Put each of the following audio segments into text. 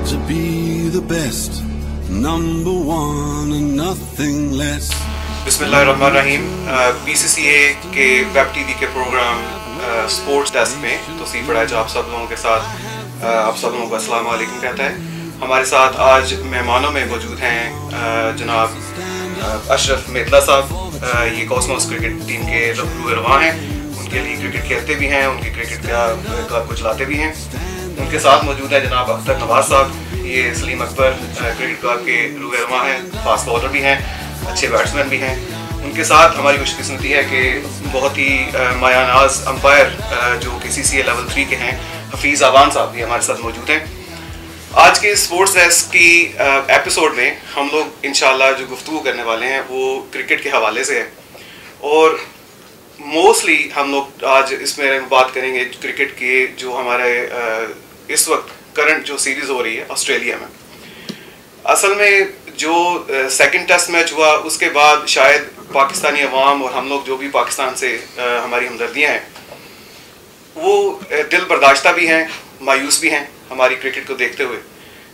to be the best, number one and nothing less. बिस्मिल्लाहिर्रहमानिर्रहीम। BCCA के web TV के programme sports desk में तौसीफ बड़ाइच आप सब लोगों के साथ आप सब लोगों को अस्सलाम वालेकुम कहता है। हमारे साथ आज मेहमानों में मौजूद हैं जनाब अशरफ मेतला साहब, ये कॉस्मोस क्रिकेट टीम के रूह रवां हैं। उनके लिए क्रिकेट खेलते भी हैं, उनकी क्रिकेट क्लब को चलाते भी हैं। उनके साथ मौजूद है जनाब अख्तर नवाज साहब, ये सलीम अकबर क्रिकेट क्लब के रूह रवां हैं, फास्ट बॉलर भी हैं, अच्छे बैट्समैन भी हैं। उनके साथ हमारी खुशकिस्मती है कि बहुत ही मायानाज अंपायर जो कि CCA लेवल 3 के हैं, हफीज़ आवान साहब भी हमारे साथ मौजूद हैं। आज के स्पोर्ट्स डेस्क की एपिसोड में हम लोग इंशाल्लाह जो गुफ्तगू करने वाले हैं वो क्रिकेट के हवाले से है, और मोस्टली हम लोग आज इसमें बात करेंगे क्रिकेट के जो हमारे इस वक्त करंट जो सीरीज़ हो रही है ऑस्ट्रेलिया में। असल में जो सेकंड टेस्ट मैच हुआ उसके बाद शायद पाकिस्तानी अवाम और हम लोग जो भी पाकिस्तान से हमारी हमदर्दियाँ हैं वो दिल बर्दाश्ता भी हैं, मायूस भी हैं हमारी क्रिकेट को देखते हुए।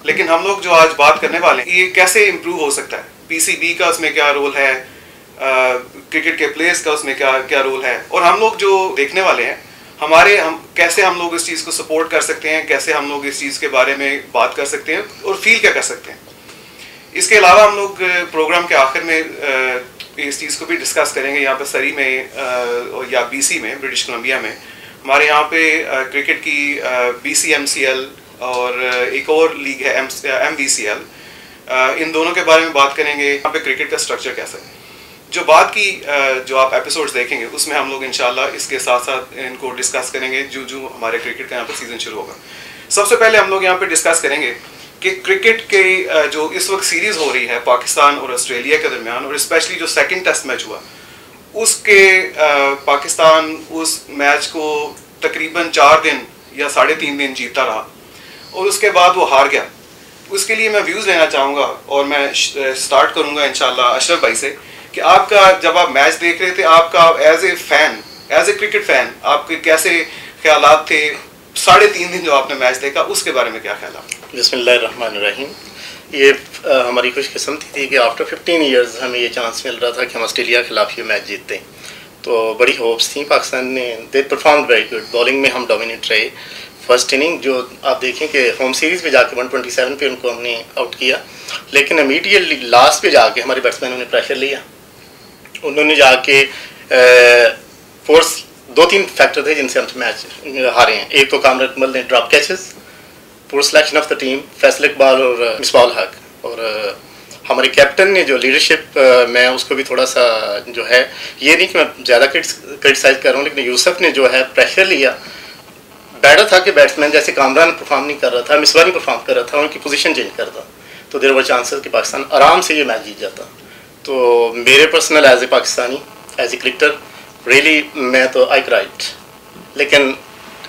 लेकिन हम लोग जो आज बात करने वाले हैं ये कैसे इम्प्रूव हो सकता है, PCB का उसमें क्या रोल है, क्रिकेट के प्लेयर्स का उसमें क्या रोल है, और हम लोग जो देखने वाले हैं कैसे हम लोग इस चीज़ को सपोर्ट कर सकते हैं, कैसे हम लोग इस चीज़ के बारे में बात कर सकते हैं और फील क्या कर सकते हैं। इसके अलावा हम लोग प्रोग्राम के आखिर में इस चीज़ को भी डिस्कस करेंगे। यहाँ पे सरी में या BC में, ब्रिटिश कोलंबिया में हमारे यहाँ पे क्रिकेट की BCMCL और एक और लीग है MVCL, इन दोनों के बारे में बात करेंगे। यहाँ पे क्रिकेट का स्ट्रक्चर कैसा है, जो बात की जो आप एपिसोड्स देखेंगे उसमें हम लोग इंशाल्लाह इसके साथ साथ इनको डिस्कस करेंगे जो हमारे क्रिकेट का यहाँ पे सीज़न शुरू होगा। सबसे पहले हम लोग यहाँ पे डिस्कस करेंगे कि क्रिकेट के जो इस वक्त सीरीज़ हो रही है पाकिस्तान और ऑस्ट्रेलिया के दरमियान, और स्पेशली जो सेकंड टेस्ट मैच हुआ उसके पाकिस्तान उस मैच को तकरीबन 4 दिन या 3.5 दिन जीतता रहा और उसके बाद वो हार गया। उसके लिए मैं व्यूज़ लेना चाहूँगा और मैं स्टार्ट करूँगा इंशाल्लाह अशरफ भाई से कि आपका जब आप मैच देख रहे थे, आपका एज ए क्रिकेट फ़ैन आपके कैसे ख्यालात थे? 3.5 दिन जो आपने मैच देखा उसके बारे में क्या ख्याल है? बिस्मिल्लाहिर्रहमानिर्रहीम। ये हमारी खुशकिस्मती थी कि आफ्टर 15 ईयर्स हमें ये चांस मिल रहा था कि हम ऑस्ट्रेलिया के खिलाफ ये मैच जीतते हैं, तो बड़ी होप्स थी। पाकिस्तान ने they perform very good, bowling में हम डोमिनेट रहे। फर्स्ट इनिंग जो आप देखें कि होम सीरीज़ पे जाके 127 पे उनको हमने आउट किया, लेकिन इमीडिएटली लास्ट पे जाके हमारे बैट्समैनों ने प्रेशर लिया। उन्होंने जाके फोर्स 2-3 फैक्टर थे जिनसे हम मैच हारे हैं। एक तो कामरान अकमल ने ड्रॉप कैचेस, पूरा selection of the team, Faisal Iqbal और मिसबाह हक, और हमारे कैप्टन ने जो लीडरशिप मैं उसको भी थोड़ा सा जो है, ये नहीं कि मैं ज़्यादा क्रिटिसाइज़ कर रहा हूँ, लेकिन यूसुफ ने जो है प्रेशर लिया। बैटर था कि बैट्समैन जैसे कामरान परफॉर्म नहीं कर रहा था, मिसबाह नहीं परफॉर्म कर रहा था, उनकी पोजीशन चेंज करता, तो देयर वर चांसेस कि पाकिस्तान आराम से ये मैच जीत जाता। तो मेरे personal as a Pakistani, as a cricketer, really मैं तो आई क्राइड, लेकिन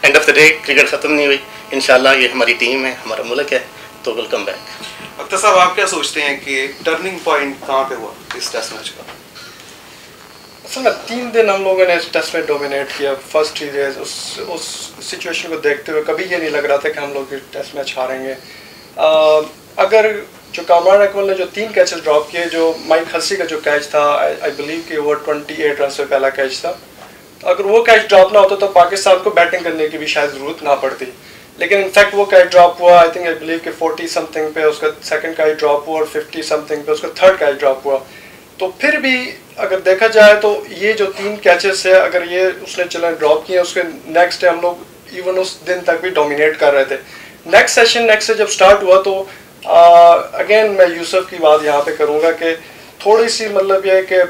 end of the day cricket ख़त्म नहीं हुई। इंशाल्लाह ये हमारी टीम है, हमारा मुल्क है, तो वेलकम बैक। अख्तर साहब, आप क्या सोचते हैं कि टर्निंग पॉइंट कहाँ पे हुआ इस टेस्ट मैच का? असल में 3 दिन हम लोगों ने इस टेस्ट में डोमिनेट किया। फर्स्ट 3 डेज उस सिचुएशन को देखते हुए कभी ये नहीं लग रहा था कि हम लोग टेस्ट मैच हारेंगे। अगर जो कामरान अकमल ने जो 3 कैचेस ड्रॉप किए, जो माइक हसी का जो कैच था, आई बिलीव कि वो 28 रन से पहला कैच था, अगर वो कैच ड्रॉप ना होता तो पाकिस्तान को बैटिंग करने की भी शायद ज़रूरत ना पड़ती। लेकिन इनफैक्ट वो कैच ड्रॉप हुआ, आई बिलीव कि 40 समथिंग पे उसका सेकंड कैच ड्रॉप हुआ और 50 समथिंग पे उसका थर्ड कैच ड्रॉप हुआ। तो फिर भी अगर देखा जाए तो ये जो 3 कैचेस है, अगर ये उसने चला ड्रॉप किए, उसके नेक्स्ट डे हम लोग इवन उस दिन तक भी डोमिनेट कर रहे थे। नेक्स्ट से जब स्टार्ट हुआ तो अगेन मैं यूसुफ की बात यहाँ पे करूँगा कि थोड़ी सी मतलब ये है कि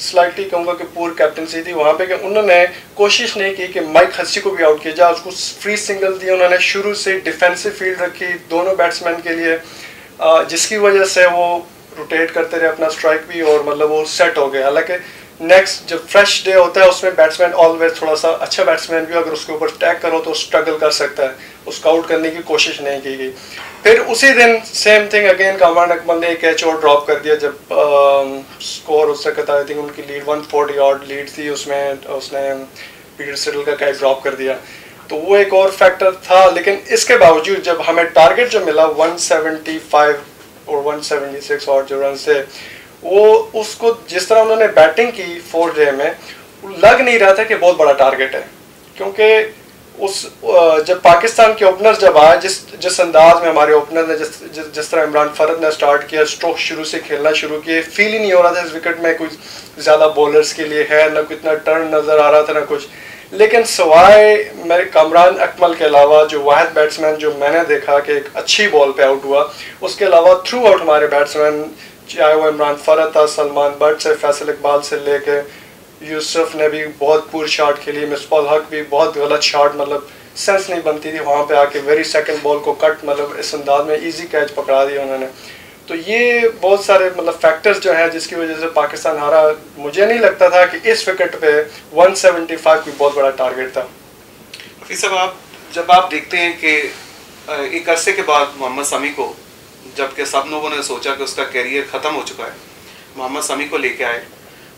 स्लाइटली कहूँगा कि पूर कैप्टनसी थी वहाँ पे कि उन्होंने कोशिश नहीं की कि माइक हसी को भी आउट किया जाए, उसको फ्री सिंगल दिए। उन्होंने शुरू से डिफेंसिव फील्ड रखी दोनों बैट्समैन के लिए, जिसकी वजह से वो रोटेट करते रहे अपना स्ट्राइक भी, और मतलब वो सेट हो गए। हालांकि नेक्स्ट जब फ्रेश डे होता है उसमें बैट्समैन ऑलवेज थोड़ा सा अच्छा बैट्समैन भी अगर उसके ऊपर टैग करो तो स्ट्रगल कर सकता है, उसको आउट करने की कोशिश नहीं की गई। फिर उसी दिन same thing again Kamran Akmal ने एक कैच और ड्रॉप कर दिया जब स्कोर उससे कहता आई थिंक उनकी लीड 140 ऑड लीड थी, उसमें उसने पीटर सिडल का कैच ड्रॉप कर दिया। तो वो एक और फैक्टर था। लेकिन इसके बावजूद जब हमें टारगेट जो मिला 175 और 176 और जो रन से, वो उसको जिस तरह उन्होंने बैटिंग की 4 डे में, लग नहीं रहा था कि बहुत बड़ा टारगेट है। क्योंकि जब पाकिस्तान के ओपनर्स जब आए, जिस अंदाज में हमारे ओपनर ने जिस तरह इमरान फरद ने स्टार्ट किया, स्ट्रोक शुरू से खेलना शुरू किए, फील ही नहीं हो रहा था इस विकेट में कुछ ज़्यादा बॉलर्स के लिए है, ना कोई इतना टर्न नज़र आ रहा था ना कुछ। लेकिन सवाए मेरे कामरान अकमल के अलावा जो वाहिद बैट्समैन जो मैंने देखा कि एक अच्छी बॉल पे आउट हुआ, उसके अलावा थ्रू आउट हमारे बैट्समैन, चाहे वो इमरान फरद था, सलमान बट से फैसल इकबाल से लेके यूसुफ ने भी बहुत पूर शॉट खेली, मिसबाह हक भी बहुत गलत शॉट, मतलब सेंस नहीं बनती थी वहाँ पे आके वेरी सेकंड बॉल को कट, मतलब इस अंदाज में इजी कैच पकड़ा दिया उन्होंने। तो ये बहुत सारे मतलब फैक्टर्स जो हैं जिसकी वजह से पाकिस्तान हारा। मुझे नहीं लगता था कि इस विकेट पे 175 कोई बहुत बड़ा टारगेट था। हफीज साहब, जब आप देखते हैं कि एक अरसे के बाद मोहम्मद शमी को, जबकि सब लोगों ने सोचा कि उसका कैरियर ख़त्म हो चुका है, मोहम्मद शमी को लेके आए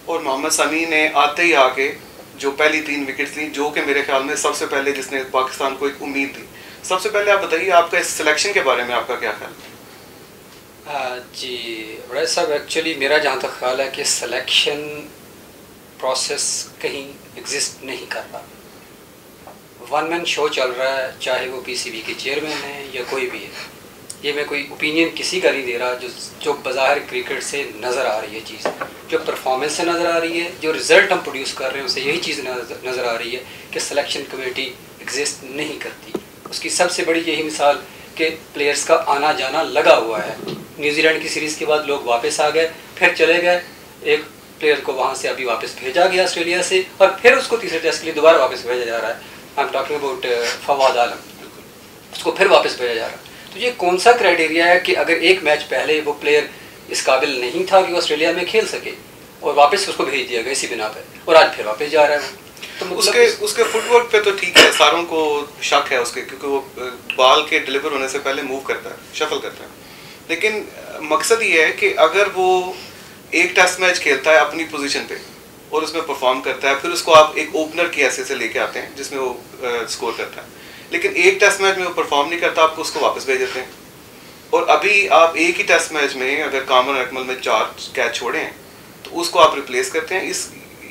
और मोहम्मद शमी ने आते ही आके जो पहली 3 विकेट्स ली, जो कि मेरे ख्याल में सबसे पहले जिसने पाकिस्तान को एक उम्मीद दी। सबसे पहले आप बताइए आपका इस सिलेक्शन के बारे में आपका क्या ख्याल है? जी वैद साहब, एक्चुअली मेरा जहाँ तक ख्याल है कि सिलेक्शन प्रोसेस कहीं एग्जिस्ट नहीं कर रहा। वन मैन शो चल रहा है, चाहे वो पीसीबी के चेयरमैन हैं या कोई भी है। ये मैं कोई ओपिनियन किसी का नहीं दे रहा, जो बज़ाहिर क्रिकेट से नज़र आ रही है चीज़, जो परफॉर्मेंस से नज़र आ रही है, जो रिज़ल्ट हम प्रोड्यूस कर रहे हैं उससे यही चीज़ नज़र आ रही है कि सिलेक्शन कमेटी एग्जिस्ट नहीं करती। उसकी सबसे बड़ी यही मिसाल कि प्लेयर्स का आना जाना लगा हुआ है। न्यूजीलैंड की सीरीज़ के बाद लोग वापस आ गए, फिर चले गए, एक प्लेयर को वहाँ से अभी वापस भेजा गया ऑस्ट्रेलिया से, और फिर उसको तीसरे टेस्ट के लिए दोबारा वापस भेजा जा रहा है। I am talking about Fawad Alam, उसको फिर वापस भेजा जा रहा है। तो ये कौन सा क्राइटेरिया है कि अगर एक मैच पहले वो प्लेयर इस काबिल नहीं था कि वो ऑस्ट्रेलिया में खेल सके और वापस उसको भेज दिया गया इसी बिना पे, और आज फिर वापस जा रहा है। तो मतलब उसके फुटवर्क पे तो ठीक है, सारों को शक है उसके, क्योंकि वो बॉल के डिलीवर होने से पहले मूव करता है, शफल करता है। लेकिन मकसद ये है कि अगर वो एक टेस्ट मैच खेलता है अपनी पोजीशन पे और उसमें परफॉर्म करता है, फिर उसको आप एक ओपनर की हैसियत से लेके आते हैं जिसमें वो स्कोर करता है, लेकिन एक टेस्ट मैच में वो परफॉर्म नहीं करता, आपको उसको वापस भेज देते हैं। और अभी आप एक ही टेस्ट मैच में अगर कामरान अकमल में 4 कैच छोड़े हैं तो उसको आप रिप्लेस करते हैं।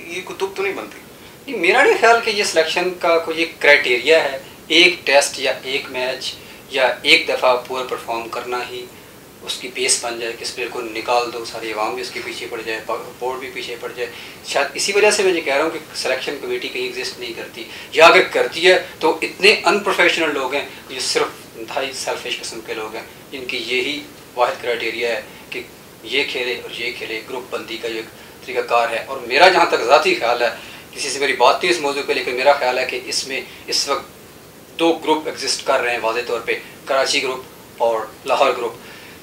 ये कुतुब तो नहीं बनती। मेरा नहीं ख्याल कि ये सिलेक्शन का कोई एक क्राइटेरिया है, एक टेस्ट या एक मैच या एक दफ़ा पूरा परफॉर्म करना ही उसकी बेस बन जाए कि इस प्लेयर को निकाल दो, सारी अवाम भी उसके पीछे पड़ जाए, बोर्ड भी पीछे पड़ जाए। शायद इसी वजह से मैं ये कह रहा हूँ कि सिलेक्शन कमेटी कहीं एग्जिस्ट नहीं करती, या अगर करती है तो इतने अनप्रोफेशनल लोग हैं, ये सिर्फ इंतहाई सेल्फिश किस्म के लोग हैं, इनकी यही वाहिद क्राइटेरिया है कि ये खेले और ये खेले, ग्रुप बंदी का जो एक तरीक़ाकार है। और मेरा जहाँ तक ज़ाती ख्याल है, किसी से मेरी बात थी इस मौजू पे, लेकिन मेरा ख्याल है कि इसमें इस वक्त 2 ग्रुप एग्जिस्ट कर रहे हैं वाज़े तौर पे, कराची ग्रुप और लाहौर ग्रुप,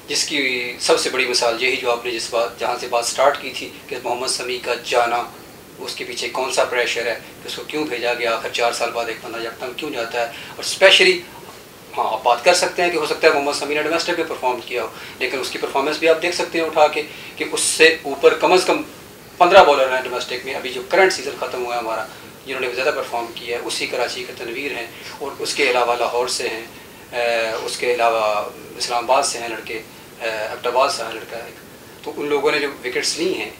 जिसकी सबसे बड़ी मिसाल यही जो आपने जहाँ से बात स्टार्ट की थी कि मोहम्मद शमी का जाना, उसके पीछे कौन सा प्रेशर है कि उसको क्यों भेजा गया, आखिर 4 साल बाद एक बंदा यकदम क्यों जाता है। और स्पेशली हाँ, आप बात कर सकते हैं कि हो सकता है मोहम्मद शमी ने डोमेस्टिक में परफॉर्म किया हो, लेकिन उसकी परफॉर्मेंस भी आप देख सकते हैं उठा के कि उससे ऊपर कम अज़ कम 15 बॉलर हैं डोमेस्टिक में, अभी जो करंट सीज़न ख़त्म हुआ है हमारा, जिन्होंने ज़्यादा परफॉर्म किया है, उसी कराची के तनवीर हैं, और उसके अलावा लाहौर से हैं, उसके अलावा इस्लामाबाद से हैं लड़के, अब्दाबाद से है लड़का एक। तो उन लोगों ने जो विकेट्स ली हैं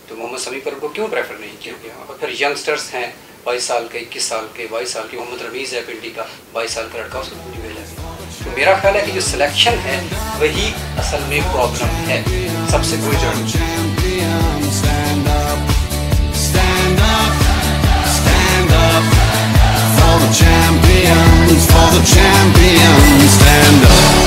तो मोहम्मद शमी पर उनको क्यों प्रेफर नहीं किया गया। और फिर यंगस्टर्स हैं 22 साल के, 21 साल के, 22 साल के, मोहम्मद रमीज़ है पिंडी का 22 साल का लड़का, उसको क्यों नहीं भेजा गया। तो मेरा ख्याल है कि जो सिलेक्शन है वही असल में प्रॉब्लम है सबसे बड़ी जड़। For the champions, stand up.